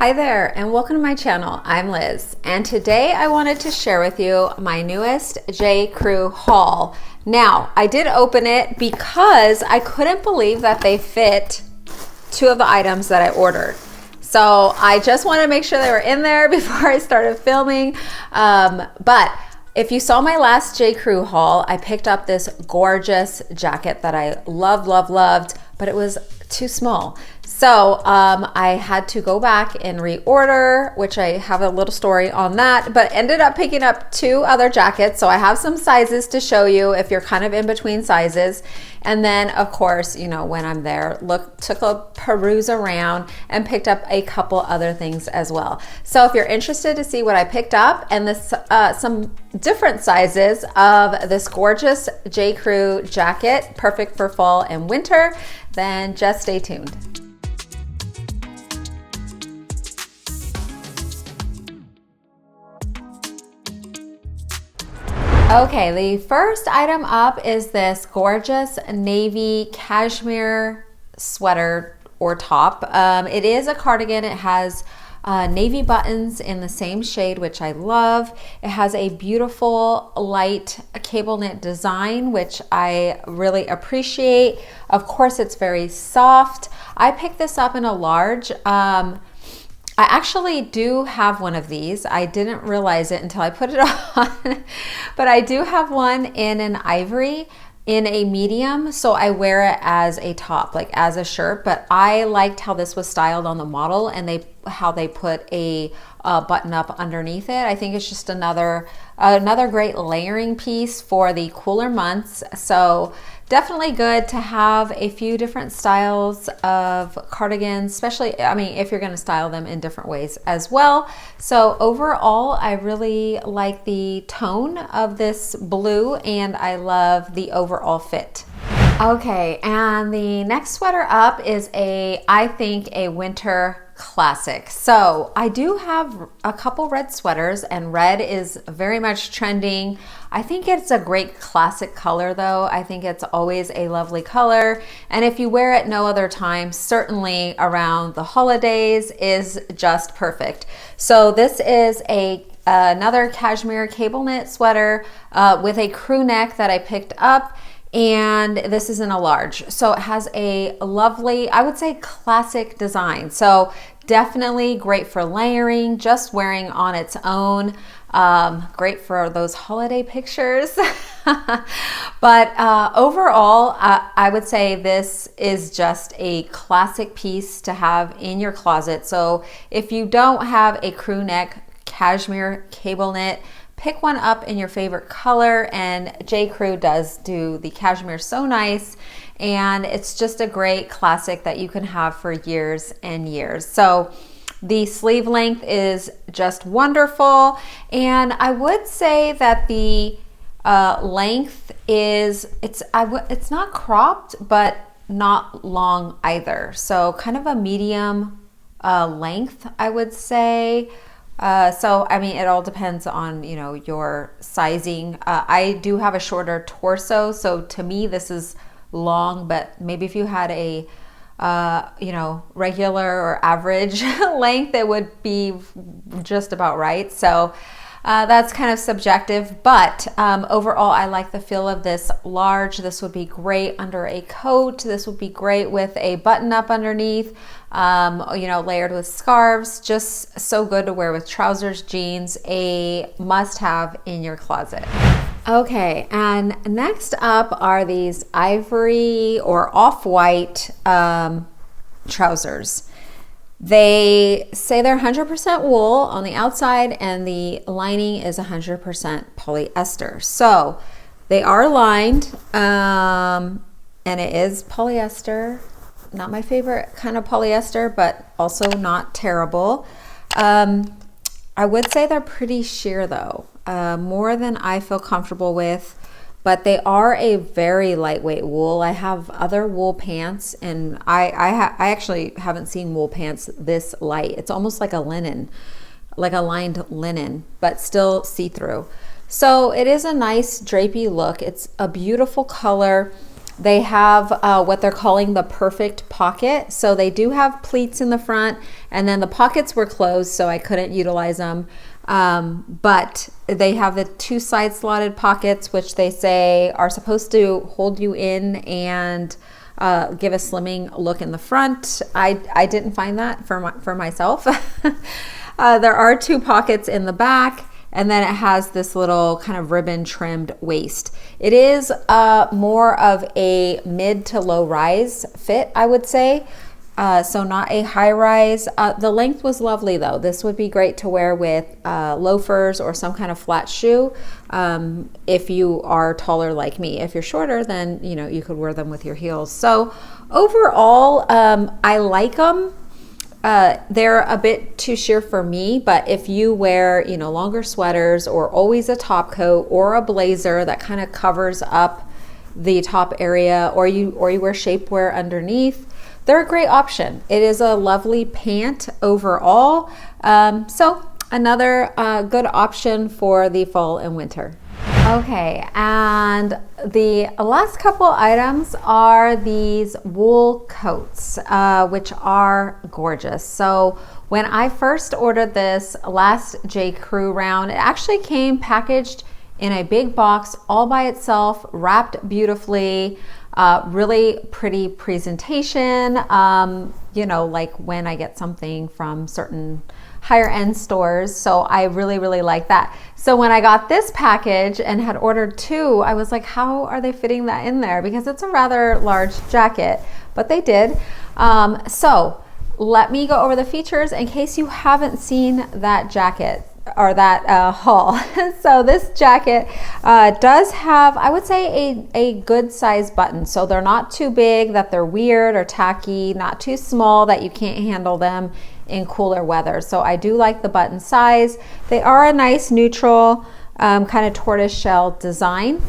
Hi there and welcome to my channel. I'm Liz and today I wanted to share with you my newest J.Crew haul. Now I did open it because I couldn't believe that they fit two of the items that I ordered. So I just wanted to make sure they were in there before I started filming. But if you saw my last J.Crew haul, I picked up this gorgeous jacket that I loved, but it was too small. So I had to go back and reorder, which I have a little story on that, but ended up picking up two other jackets. So I have some sizes to show you if you're kind of in between sizes. And then of course, you know, when I'm there, took a peruse around and picked up a couple other things as well. So if you're interested to see what I picked up and this, some different sizes of this gorgeous J.Crew jacket, perfect for fall and winter, then just stay tuned. Okay, the first item up is this gorgeous navy cashmere sweater or top. It is a cardigan. It has navy buttons in the same shade, which I love. It has a beautiful light cable knit design, which I really appreciate. Of course, it's very soft. I picked this up in a large. I actually do have one of these. I didn't realize it until I put it on, but I do have one in an ivory in a medium, so I wear it as a top, like as a shirt, but I liked how this was styled on the model and how they put a button up underneath it. I think it's just another great layering piece for the cooler months. So definitely good to have a few different styles of cardigans, especially, I mean, if you're going to style them in different ways as well. So overall, I really like the tone of this blue and I love the overall fit. Okay, and the next sweater up is I think a winter classic. So I do have a couple red sweaters and red is very much trending. I think it's a great classic color though. I think it's always a lovely color. And if you wear it no other time, certainly around the holidays is just perfect. So this is another cashmere cable knit sweater with a crew neck that I picked up. And this is in a large. So it has a lovely, I would say classic design. So definitely great for layering, just wearing on its own. Great for those holiday pictures. But overall, I would say this is just a classic piece to have in your closet. So if you don't have a crew neck cashmere cable knit, pick one up in your favorite color, and J.Crew does do the cashmere so nice, and it's just a great classic that you can have for years and years. So the sleeve length is just wonderful, and I would say that the length is, it's not cropped, but not long either. So kind of a medium length, I would say. So, I mean, it all depends on, you know, your sizing. I do have a shorter torso, so to me this is long, but maybe if you had a, you know, regular or average length, it would be just about right. So that's kind of subjective, but overall I like the feel of this large. This would be great under a coat. This would be great with a button up underneath, you know, layered with scarves. Just so good to wear with trousers, jeans, a must have in your closet. Okay, and next up are these ivory or off-white trousers. They say they're 100% wool on the outside and the lining is 100% polyester. So they are lined and it is polyester. Not my favorite kind of polyester, but also not terrible. I would say they're pretty sheer though, more than I feel comfortable with. But they are a very lightweight wool. I have other wool pants, and I actually haven't seen wool pants this light. It's almost like a linen, like a lined linen, but still see-through. So it is a nice drapey look. It's a beautiful color. They have what they're calling the perfect pocket. So they do have pleats in the front, and then the pockets were closed, so I couldn't utilize them. But they have the 2 side slotted pockets, which they say are supposed to hold you in and give a slimming look in the front. I didn't find that for myself. There are 2 pockets in the back, and then it has this little kind of ribbon trimmed waist. It is more of a mid to low rise fit, I would say. So not a high rise. The length was lovely though. This would be great to wear with loafers or some kind of flat shoe if you are taller like me. If you're shorter, then you could wear them with your heels. So overall, I like them. They're a bit too sheer for me, but if you wear, longer sweaters or always a top coat or a blazer that kind of covers up the top area, or you wear shapewear underneath, they're a great option. It is a lovely pant overall. So another good option for the fall and winter. Okay, and the last couple items are these wool coats, which are gorgeous. So when I first ordered this last J.Crew round, it actually came packaged in a big box all by itself, wrapped beautifully, really pretty presentation, like when I get something from certain higher end stores. So I really, really like that. So when I got this package and had ordered 2, I was like, how are they fitting that in there? Because it's a rather large jacket, but they did. So let me go over the features in case you haven't seen that jacket or that haul. So this jacket does have, I would say, a good size button. So they're not too big that they're weird or tacky, not too small that you can't handle them in cooler weather. So I do like the button size. They are a nice neutral kind of tortoise shell design,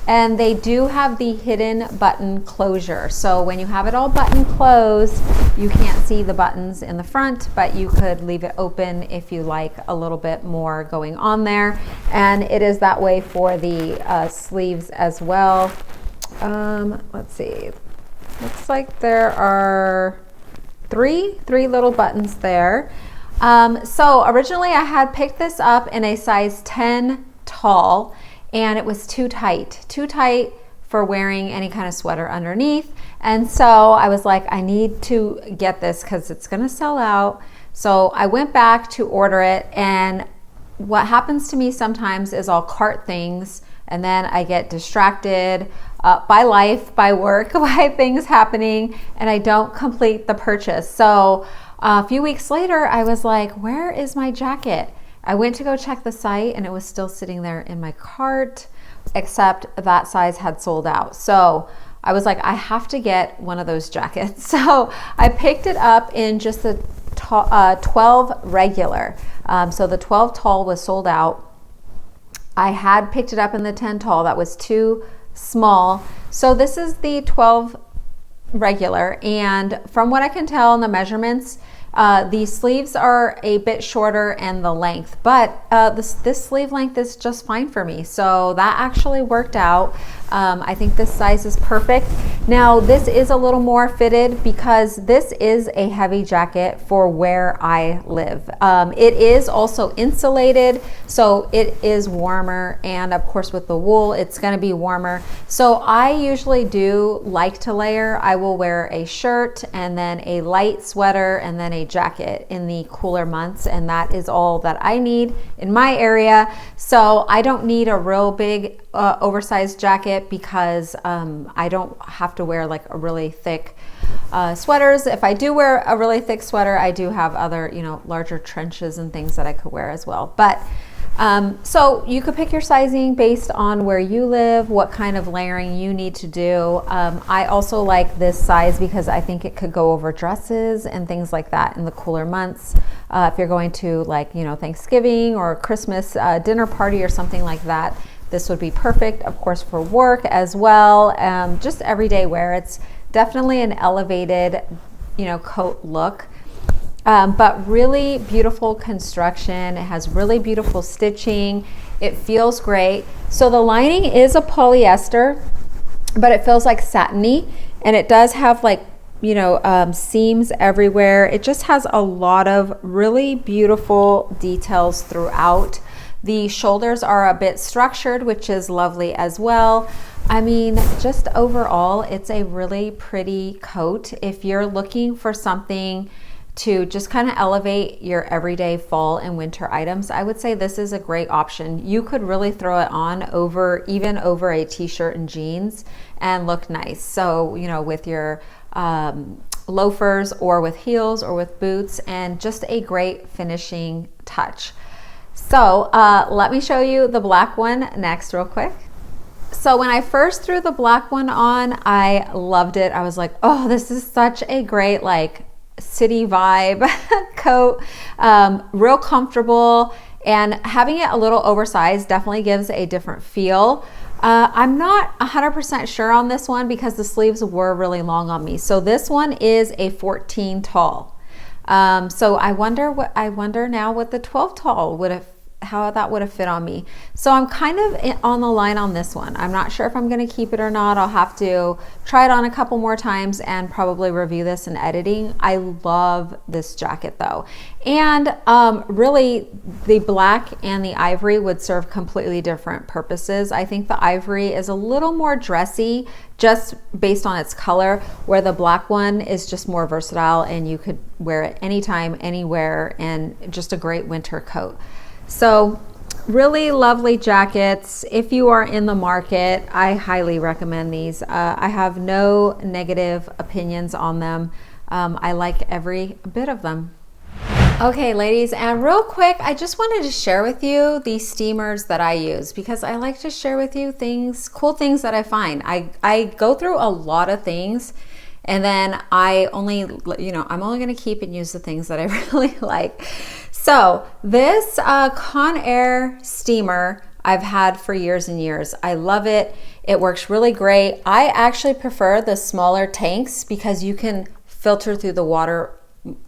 and they do have the hidden button closure. So when you have it all button closed, you can't see the buttons in the front, but you could leave it open if you like a little bit more going on there. And it is that way for the sleeves as well. Let's see, looks like there are three little buttons there. So originally I had picked this up in a size 10 tall, and it was too tight for wearing any kind of sweater underneath. And so I was like, I need to get this because it's gonna sell out. So I went back to order it, and what happens to me sometimes is I'll cart things and then I get distracted by life, by work, by things happening, and I don't complete the purchase. So a few weeks later, I was like, where is my jacket? I went to go check the site and it was still sitting there in my cart, except that size had sold out. So I was like, I have to get one of those jackets. So I picked it up in just the 12 regular. So the 12 tall was sold out. I had picked it up in the 10 tall, that was too small. So this is the 12 regular, and from what I can tell in the measurements, the sleeves are a bit shorter and the length, but this sleeve length is just fine for me. So that actually worked out. I think this size is perfect. Now this is a little more fitted because this is a heavy jacket for where I live. It is also insulated, so it is warmer, and of course with the wool it's going to be warmer. So I usually do like to layer. I will wear a shirt and then a light sweater and then a jacket in the cooler months, and that is all that I need in my area. So I don't need a real big oversized jacket because I don't have to wear like a really thick sweaters. If I do wear a really thick sweater, I do have other, larger trenches and things that I could wear as well. But so you could pick your sizing based on where you live, what kind of layering you need to do. I also like this size because I think it could go over dresses and things like that in the cooler months. If you're going to Thanksgiving or Christmas dinner party or something like that, this would be perfect, of course, for work as well. Just everyday wear. It's definitely an elevated, coat look. But really beautiful construction. It has really beautiful stitching. It feels great. So the lining is a polyester. but it feels like satiny, and it does have like, you know, seams everywhere. It just has a lot of really beautiful details throughout. The shoulders are a bit structured, which is lovely as well. I mean, just overall, it's a really pretty coat. If you're looking for something to just kind of elevate your everyday fall and winter items, I would say this is a great option. You could really throw it on even over a t-shirt and jeans and look nice. So, you know, with your loafers or with heels or with boots, and just a great finishing touch. So let me show you the black one next real quick. So when I first threw the black one on, I loved it. I was like, oh, this is such a great like city vibe coat, real comfortable, and having it a little oversized definitely gives a different feel. I'm not 100% sure on this one because the sleeves were really long on me. So this one is a 14 tall. So I wonder now what the 12 tall would have, how that would have fit on me. So I'm kind of on the line on this one. I'm not sure if I'm going to keep it or not. I'll have to try it on a couple more times and probably review this in editing. I love this jacket though. And really the black and the ivory would serve completely different purposes. I think the ivory is a little more dressy just based on its color, where the black one is just more versatile and you could wear it anytime, anywhere, and just a great winter coat. So really lovely jackets. If you are in the market, I highly recommend these. I have no negative opinions on them. I like every bit of them. Okay, ladies, and real quick, I just wanted to share with you the steamers that I use, because I like to share with you things, cool things that I find. I go through a lot of things, and then I'm only going to keep and use the things that I really like. So this Conair steamer I've had for years and years. I love it. It works really great. I actually prefer the smaller tanks because you can filter through the water,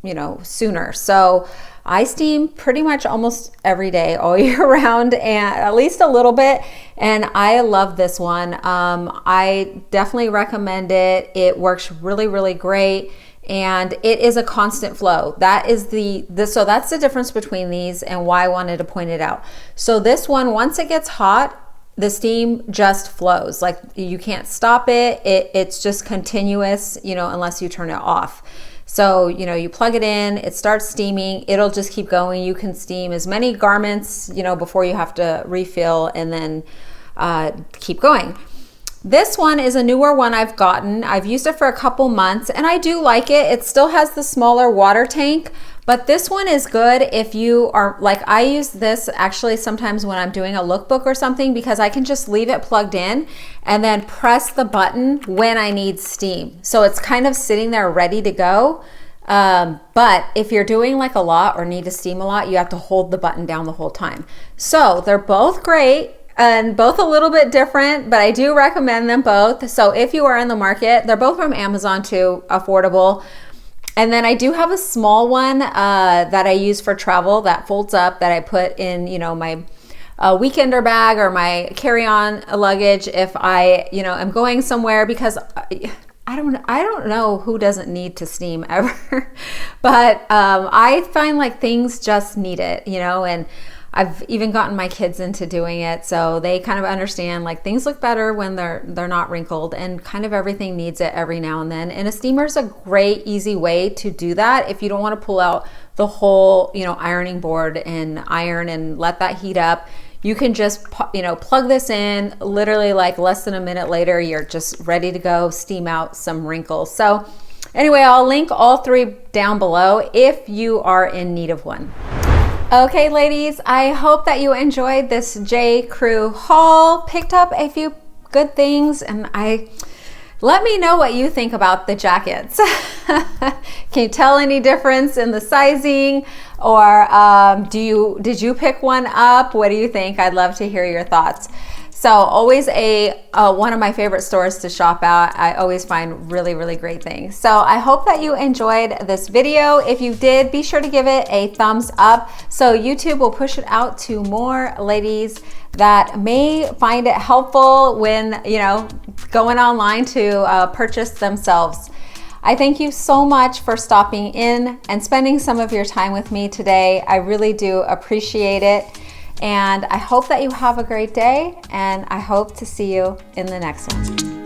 you know, sooner. So I steam pretty much almost every day all year round, and at least a little bit. And I love this one. I definitely recommend it. It works really, really great. And it is a constant flow. That is so that's the difference between these and why I wanted to point it out. So this one, once it gets hot, the steam just flows. Like you can't stop it. It's just continuous, you know, unless you turn it off. So, you know, you plug it in, it starts steaming, it'll just keep going. You can steam as many garments, you know, before you have to refill, and then keep going. This one is a newer one I've gotten. I've used it for a couple months and I do like it. It still has the smaller water tank, but this one is good if you are like, I use this actually sometimes when I'm doing a lookbook or something, because I can just leave it plugged in and then press the button when I need steam. So it's kind of sitting there ready to go. But if you're doing like a lot or need to steam a lot, you have to hold the button down the whole time. So they're both great. And both a little bit different, but I do recommend them both. So if you are in the market, they're both from Amazon too, affordable. And then I do have a small one that I use for travel that folds up, that I put in, you know, my weekender bag or my carry-on luggage if I, you know, am going somewhere, because I don't know who doesn't need to steam ever, but I find like things just need it, you know, and I've even gotten my kids into doing it, so they kind of understand like things look better when they're not wrinkled, and kind of everything needs it every now and then. And a steamer is a great, easy way to do that if you don't want to pull out the whole, you know, ironing board and iron and let that heat up. You can just, you know, plug this in, literally like less than a minute later, you're just ready to go steam out some wrinkles. So anyway, I'll link all three down below if you are in need of one. Okay, ladies, I hope that you enjoyed this J.Crew haul. Picked up a few good things, and let me know what you think about the jackets. Can you tell any difference in the sizing, or did you pick one up? What do you think? I'd love to hear your thoughts. So always one of my favorite stores to shop at. I always find really, really great things. So I hope that you enjoyed this video. If you did, be sure to give it a thumbs up so YouTube will push it out to more ladies that may find it helpful when, you know, going online to purchase themselves. I thank you so much for stopping in and spending some of your time with me today. I really do appreciate it. And I hope that you have a great day, and I hope to see you in the next one.